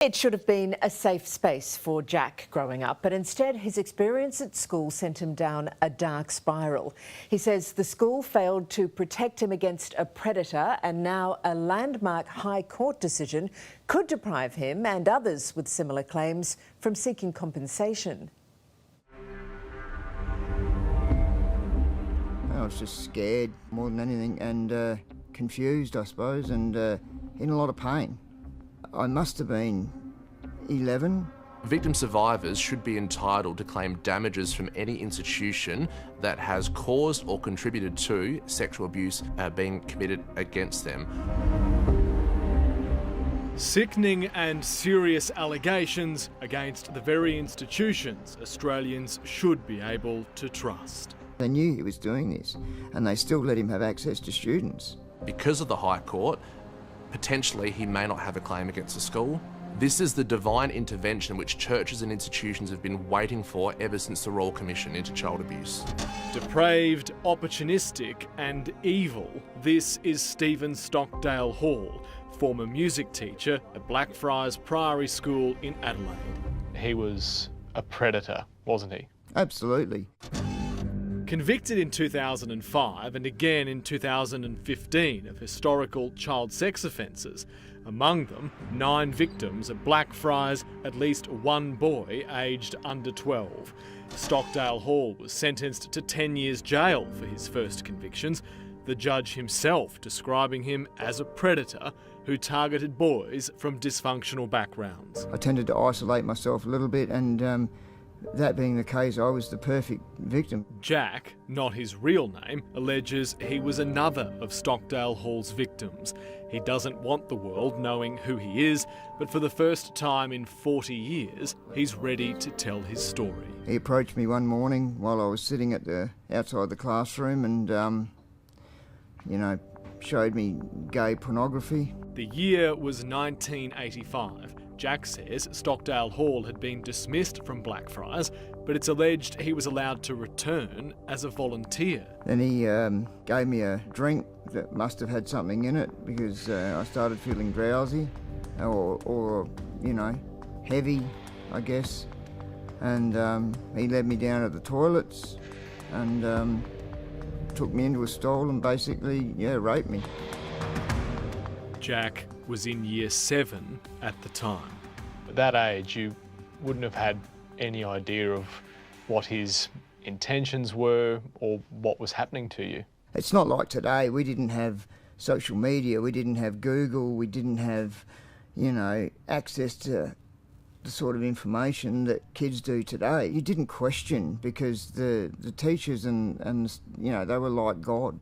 It should have been a safe space for Jack growing up, but instead his experience at school sent him down a dark spiral. He says the school failed to protect him against a predator, and now a landmark High Court decision could deprive him and others with similar claims from seeking compensation. I was just scared more than anything, and confused, I suppose, and in a lot of pain. I must have been 11. Victim survivors should be entitled to claim damages from any institution that has caused or contributed to sexual abuse being committed against them. Sickening and serious allegations against the very institutions Australians should be able to trust. They knew he was doing this, and they still let him have access to students. Because of the High Court, potentially he may not have a claim against the school. This is the divine intervention which churches and institutions have been waiting for ever since the Royal Commission into Child Abuse. Depraved, opportunistic and evil, this is Stephen Stockdale Hall, former music teacher at Blackfriars Priory School in Adelaide. He was a predator, wasn't he? Absolutely. Convicted in 2005 and again in 2015 of historical child sex offences, among them 9 victims at Blackfriars, at least one boy aged under 12. Stockdale Hall was sentenced to 10 years jail for his first convictions, the judge himself describing him as a predator who targeted boys from dysfunctional backgrounds. I tended to isolate myself a little bit, and that being the case, I was the perfect victim. Jack, not his real name, alleges he was another of Stockdale Hall's victims. He doesn't want the world knowing who he is, but for the first time in 40 years, he's ready to tell his story. He approached me one morning while I was sitting outside the classroom and, showed me gay pornography. The year was 1985. Jack says Stockdale Hall had been dismissed from Blackfriars, but it's alleged he was allowed to return as a volunteer. Then he gave me a drink that must have had something in it, because I started feeling drowsy or heavy, I guess. And he led me down to the toilets and took me into a stall and basically, raped me. Jack was in year 7 at the time. At that age, you wouldn't have had any idea of what his intentions were or what was happening to you. It's not like today. We didn't have social media, we didn't have Google, we didn't have, access to the sort of information that kids do today. You didn't question, because the teachers and they were like God.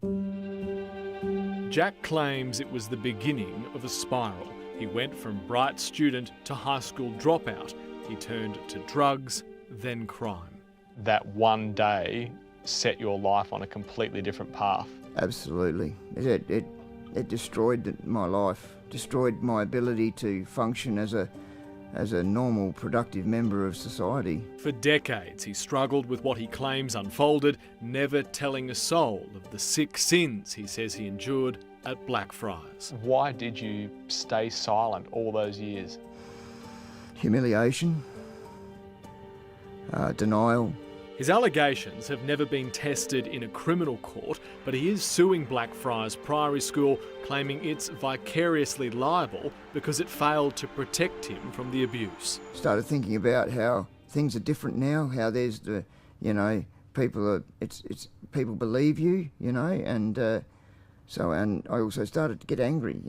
Jack claims it was the beginning of a spiral. He went from bright student to high school dropout. He turned to drugs, then crime. That one day set your life on a completely different path. Absolutely. It destroyed my life, destroyed my ability to function as a normal, productive member of society. For decades, he struggled with what he claims unfolded, never telling a soul of the sick sins he says he endured at Blackfriars. Why did you stay silent all those years? Humiliation, denial. His allegations have never been tested in a criminal court, but he is suing Blackfriars Priory School, claiming it's vicariously liable because it failed to protect him from the abuse. Started thinking about how things are different now, how there's people believe you, and I also started to get angry,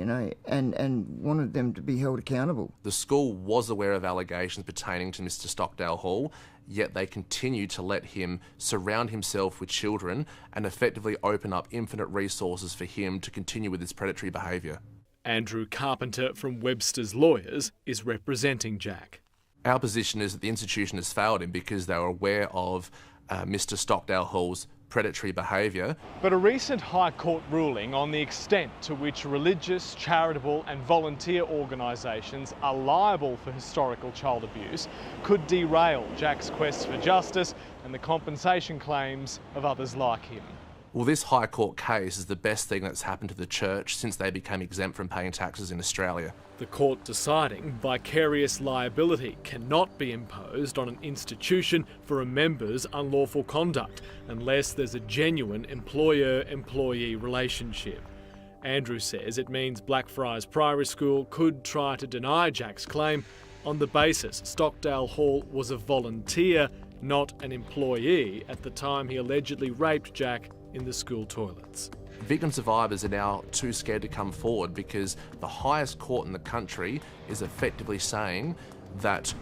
and wanted them to be held accountable. The school was aware of allegations pertaining to Mr. Stockdale Hall, yet they continued to let him surround himself with children and effectively open up infinite resources for him to continue with his predatory behaviour. Andrew Carpenter from Webster's Lawyers is representing Jack. Our position is that the institution has failed him because they were aware of Mr. Stockdale Hall's predatory behaviour. But a recent High Court ruling on the extent to which religious, charitable and volunteer organisations are liable for historical child abuse could derail Jack's quest for justice and the compensation claims of others like him. Well, this High Court case is the best thing that's happened to the church since they became exempt from paying taxes in Australia. The court deciding vicarious liability cannot be imposed on an institution for a member's unlawful conduct unless there's a genuine employer-employee relationship. Andrew says it means Blackfriars Priory School could try to deny Jack's claim on the basis Stockdale Hall was a volunteer, not an employee, at the time he allegedly raped Jack in the school toilets. Victim survivors are now too scared to come forward because the highest court in the country is effectively saying that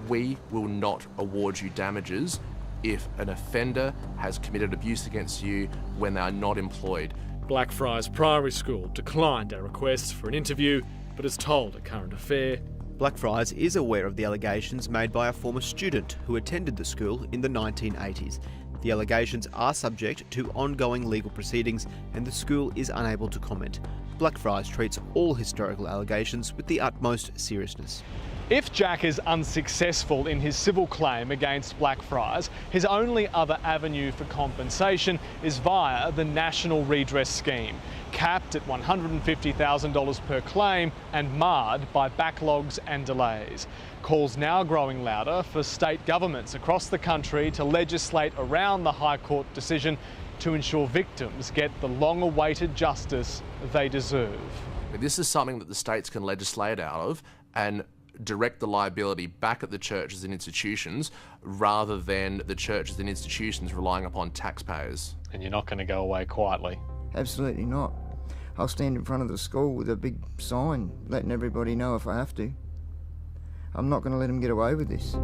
we will not award you damages if an offender has committed abuse against you when they are not employed. Blackfriars Priory School declined our requests for an interview, but has told A Current Affair Blackfriars is aware of the allegations made by a former student who attended the school in the 1980s. The allegations are subject to ongoing legal proceedings and the school is unable to comment. Blackfriars treats all historical allegations with the utmost seriousness. If Jack is unsuccessful in his civil claim against Blackfriars, his only other avenue for compensation is via the National Redress Scheme, capped at $150,000 per claim and marred by backlogs and delays. Calls now growing louder for state governments across the country to legislate around the High Court decision to ensure victims get the long-awaited justice they deserve. This is something that the states can legislate out of and direct the liability back at the churches and institutions rather than the churches and institutions relying upon taxpayers. And you're not going to go away quietly. Absolutely not. I'll stand in front of the school with a big sign letting everybody know if I have to. I'm not going to let them get away with this.